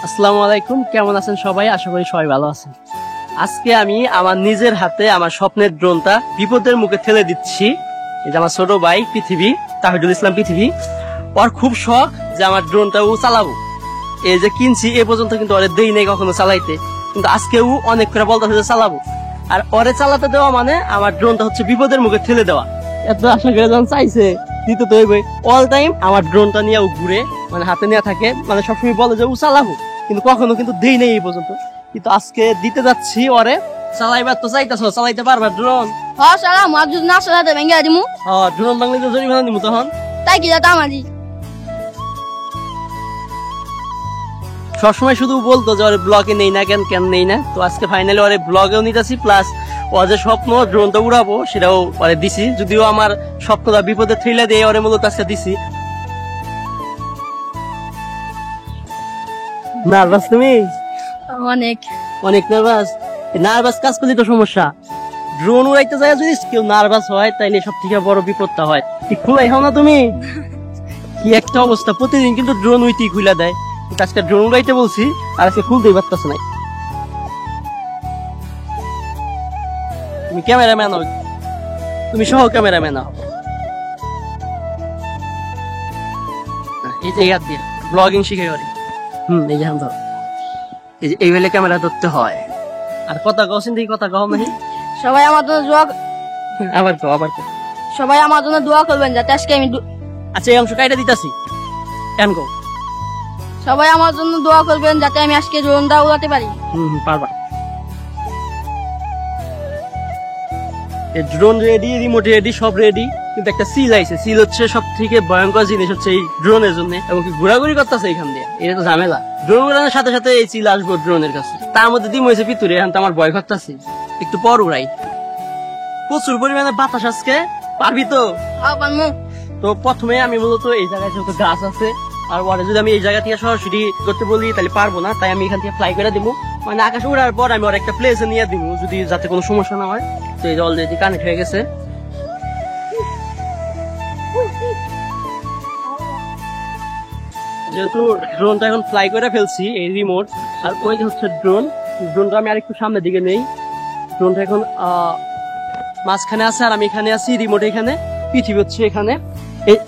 আসসালামু আলাইকুম, কেমন আছেন সবাই? আশা করি সবাই ভালো আছেন। আজকে আমি আমার নিজের হাতে আমার স্বপ্নের ড্রোনটা বিপদের মুখে ঠেলে দিচ্ছি। এই যে আমার ছোট ভাই পৃথিবী, তাহিদুল ইসলাম পৃথিবী, ওর খুব শখ যে আমার ড্রোনটা ও চালাবো। এই যে কিনছি এ পর্যন্ত কিন্তু ওরে দেই নাই কখনো চালাইতে, কিন্তু আজকে ও অনেক করে বলতেছে যে চালাবো। আর ওরে চালাতে দেওয়া মানে আমার ড্রোনটা হচ্ছে বিপদের মুখে ঠেলে দেওয়া। এত আশা করে যখন চাইছে দিতে তো হইবে। অল টাইম আমার ড্রোনটা নিয়ে ও ঘুরে, মানে হাতে নিয়ে থাকে, মানে সবসময় বলে যে ও চালাবো, কিন্তু কখনো কিন্তু দেই নেই এই পর্যন্ত। কিন্তু আজকে দিতে যাচ্ছি ওরে। চালাইবার তো চাইতেছ, চালাইতে পারবা ড্রোন? সারা মাছ যদি না সারাতে ভেঙে দিমু। ড্রোন বাংলাতে জরিমানা নিবো তখন। তাই কি যাতে আমারই সবসময় শুধু বলতো যে ওরে ব্লগে নেই না, কেন কেন নেই না। তো আজকে ফাইনালি ওরে ব্লগেও নিতেছি, প্লাস ও যে স্বপ্ন ড্রোনটা উড়াবো সেটাও ওরে দিছি। যদিও আমার স্বপ্নটা বিপদে ঠেলে দিয়ে ওরে মূলত আজকে দিছি। নার্ভাস তুমি? অনেক অনেক নার্ভাস? নার্ভাস কাজ করলে তো সমস্যা। ড্রোন উড়াইতে যায় যদি কেউ নার্ভাস হয় তাইলে সব থেকে বড় বিপদটা হয়। ঠিক খুলাই হও না তুমি? কি একটা অবস্থা, প্রতিদিন কিন্তু ড্রোন উইটি খুলে দেয়। কিন্তু আজকে ড্রোন উড়াইতে বলছি আর আজকে খুলতেই পারতেছে না। তুমি ক্যামেরাম্যান হও, তুমি সহ ক্যামেরাম্যান হও। এই যে ইয়াদ দিয়ে ব্লগিং শিখে করে। এই যে ধর, এই যে এইভাবে ক্যামেরা ধরতে হয়। আর কথা কছেন দেখি, কথা কও নাহি। সবাই আমার জন্য দোয়া আবার কও, আবার কও। সবাই আমার জন্য দোয়া করবেন যাতে আজকে আমি আচ্ছা, এই অংশ কাইটা দিতাছি, কেন কও। সবাই আমার জন্য দোয়া করবেন যাতে আমি আজকে ড্রোনটা উড়াতে পারি। পারবা। ড্রোন রেডি, রিমোট রেডি, সব রেডি, কিন্তু একটা সিল আইছে। সিল হচ্ছে সব থেকে ভয়ঙ্কর জিনিস হচ্ছে এই ড্রোনের জন্য, এবং কি ঘোরাঘুরি করতেছে এখান দিয়ে, এটা তো ঝামেলা। ড্রোন উড়ানোর সাথে সাথে এই সিল আসবো ড্রোনের কাছে, তার মধ্যে দিম হয়েছে পিতুরে। এখন তো আমার ভয় করতেছে, একটু পর উড়াই। প্রচুর পরিমাণে বাতাস আজকে, পারবি তো? তো প্রথমে আমি মূলত এই জায়গায় যেহেতু গাছ আছে, আর ওরা যদি আমি এই জায়গা থেকে সরাসরি করতে বলি তাহলে পারবো না, তাই আমি এখান থেকে ফ্লাই করে দিব। মানে আকাশে উড়ার পর আমি ওর একটা প্লেসে নিয়ে দিব, যদি যাতে কোনো সমস্যা না হয়। তো এই যে অলরেডি কানেক্ট হয়ে গেছে। যেহেতু ড্রোনটা এখন ফ্লাই করে ফেলছি, এই রিমোট আর ওই যে হচ্ছে ড্রোন। ড্রোনটা আমি আরেকটু সামনের দিকে নেই। ড্রোনটা এখন মাঝখানে আছে আর আমি এখানে আছি, রিমোট এখানে, পৃথিবী হচ্ছে এখানে।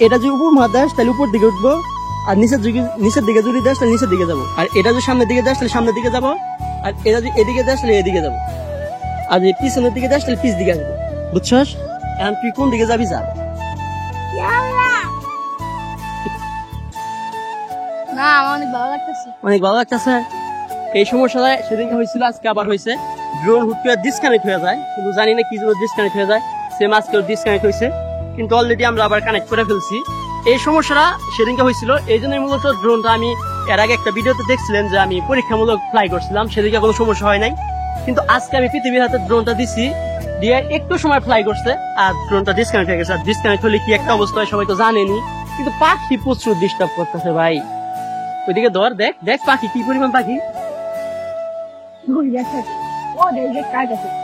এটা যদি উপর মা দেশ তাহলে উপর দিকে উঠবো, আর নিচের দিকে যদি দেশ তাহলে নিচের দিকে যাবো। আর এটা যদি সামনের দিকে দেশ তাহলে সামনের দিকে যাবো, আর এটা যদি এদিকে দেশ তাহলে এদিকে যাবো। আর যদি পিছনের দিকে দেশ তাহলে পিছ দিকে আসবো। বুঝছস? এখন তুই কোন দিকে যাবি যা। না, আমার অনেক ভালো লাগতেছে। অনেক ভালো লাগতেছে। এই সমস্যাটা সেদিনকে হয়েছিল, আজকে আবার হয়েছে। ড্রোন হুট করে ডিসকানেক্ট হয়ে যায়, কিন্তু জানি না কি জন্য ডিসকানেক্ট হয়ে যায়। সেম আজকেও ডিসকানেক্ট হয়েছে, কিন্তু অলরেডি আমরা আবার কানেক্ট করে ফেলছি। এই সমস্যাটা সেদিনকে হয়েছিল, এই জন্যই মূলত ড্রোনটা আমি এর আগে একটা ভিডিওতে দেখছিলেন যে আমি পরীক্ষামূলক ফ্লাই করছিলাম, সেদিকে কোনো সমস্যা হয় নাই। কিন্তু আজকে আমি পৃথিবীর হাতে ড্রোনটা দিছি, দিয়ে একটু সময় ফ্লাই করছে আর ড্রোনটা ডিসকানেক্ট হয়ে গেছে। আর ডিসকানেক্ট হলে কি একটা অবস্থা হয় সবাই তো জানেনি, কিন্তু পাখি প্রচুর ডিস্টার্ব করতেছে ভাই। ওইদিকে ধর, দেখ দেখ পাখি কি পরিমাণ পাখি।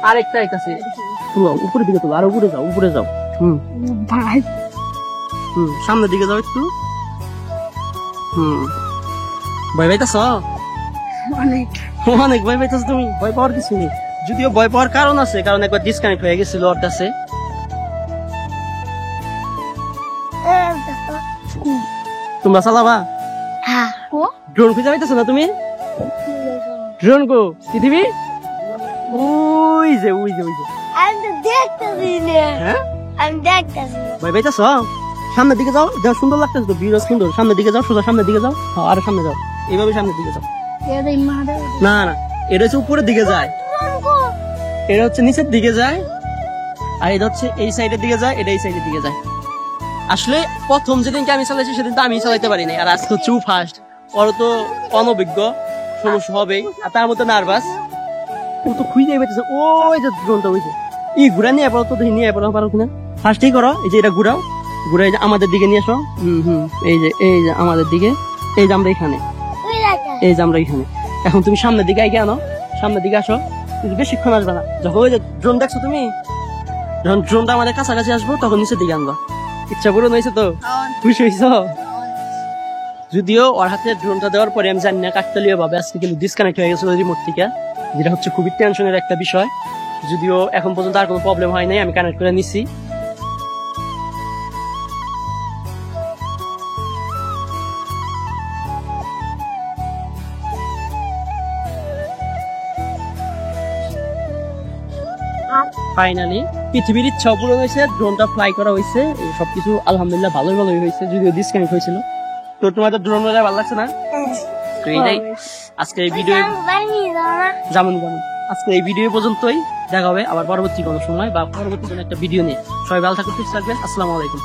আরেকটা আছে, উপরের দিকে তোলো, আর উপরে যাও, উপরে যাও। ভাই সামনের দিকে যাও একটু। ভয় পাইতেছ? অনেক অনেক ভয় পাইতেছ তুমি? ভয় পাওয়ার কিছু নেই, যদিও ভয় পাওয়ার কারণ আছে, কারণ একবার ডিসকানেক্ট হয়ে গেছিল ওর কাছে। তোমরা চালাবা? ড্রোন খুঁজে পাইতেছ না তুমি? ড্রোন গো পৃথিবী, ওই যে ওই যে ওই যে। হ্যাঁ, ভয় পাইতেছ? সামনের দিকে যাও, যা সুন্দর লাগতেছে তো, ভিউ সুন্দর। সামনের দিকে যাও, সোজা সামনের দিকে যাও, আরো সামনে যাও, এইভাবে সামনের দিকে যাও। না না, এটা হচ্ছে উপরের দিকে যায়, এটা হচ্ছে নিচের দিকে যায়, আর এটা হচ্ছে এই সাইডের দিকে যায়, এটা এই সাইডের দিকে যায়। আসলে প্রথম যেদিনকে আমি চালাইছি সেদিন তো আমি চালাইতে পারি নাই, আর আজকে হচ্ছে ফার্স্ট। ওর তো অনভিজ্ঞ, সমস্যা হবেই, আর তার মধ্যে নার্ভাস। ও তো খুঁজে পেতেছে, ওই যে ড্রোনটা, ওই যে ঘুরা নিয়ে পড়ো তো, দেখি নিয়ে পড়ো পারো কিনা। ফার্স্টেই করো, এই যে এটা ঘুরাও, ঘুরাই আমাদের দিকে নিয়ে আসো। এই যে আমাদের দিকে, এই যে আমরা এখানে, এই যে আমরা এখানে। এখন তুমি সামনের দিকে আগে আনো, সামনের দিকে আসো, কিন্তু বেশিক্ষণ আসবে না। যখন ওই যে ড্রোন দেখছো তুমি, যখন ড্রোনটা আমাদের কাছাকাছি আসবো তখন নিচের দিকে আনবা। ইচ্ছা পূরণ হয়েছে তো? খুশি হয়েছ? যদিও ওর হাতে ড্রোনটা দেওয়ার পরে আমি জানি না কাকতালীয় ভাবে আজকে কিন্তু ডিসকানেক্ট হয়ে গেছে রিমোট থেকে, যেটা হচ্ছে খুবই টেনশনের একটা বিষয়। যদিও এখন পর্যন্ত আর কোনো প্রবলেম হয় নাই, আমি কানেক্ট করে নিছি। ফাইনালি পৃথিবীর ইচ্ছা পূরণ হয়েছে, ড্রোনটা ফ্লাই করা হয়েছে, সবকিছু আলহামদুলিল্লাহ ভালোই হয়েছে, যদিও ডিসকানেক্ট হয়েছিল। তো তোমাদের ড্রোন মজা ভালো লাগছে না? তো এইটাই আজকে এই ভিডিও, যেমন আজকে এই ভিডিও পর্যন্তই। দেখা হবে আবার পরবর্তী কোনো সময় বা পরবর্তী কোনো একটা ভিডিও নিয়ে। সবাই ভালো থাকুন, সুস্থ থাকবেন। আসসালামু আলাইকুম।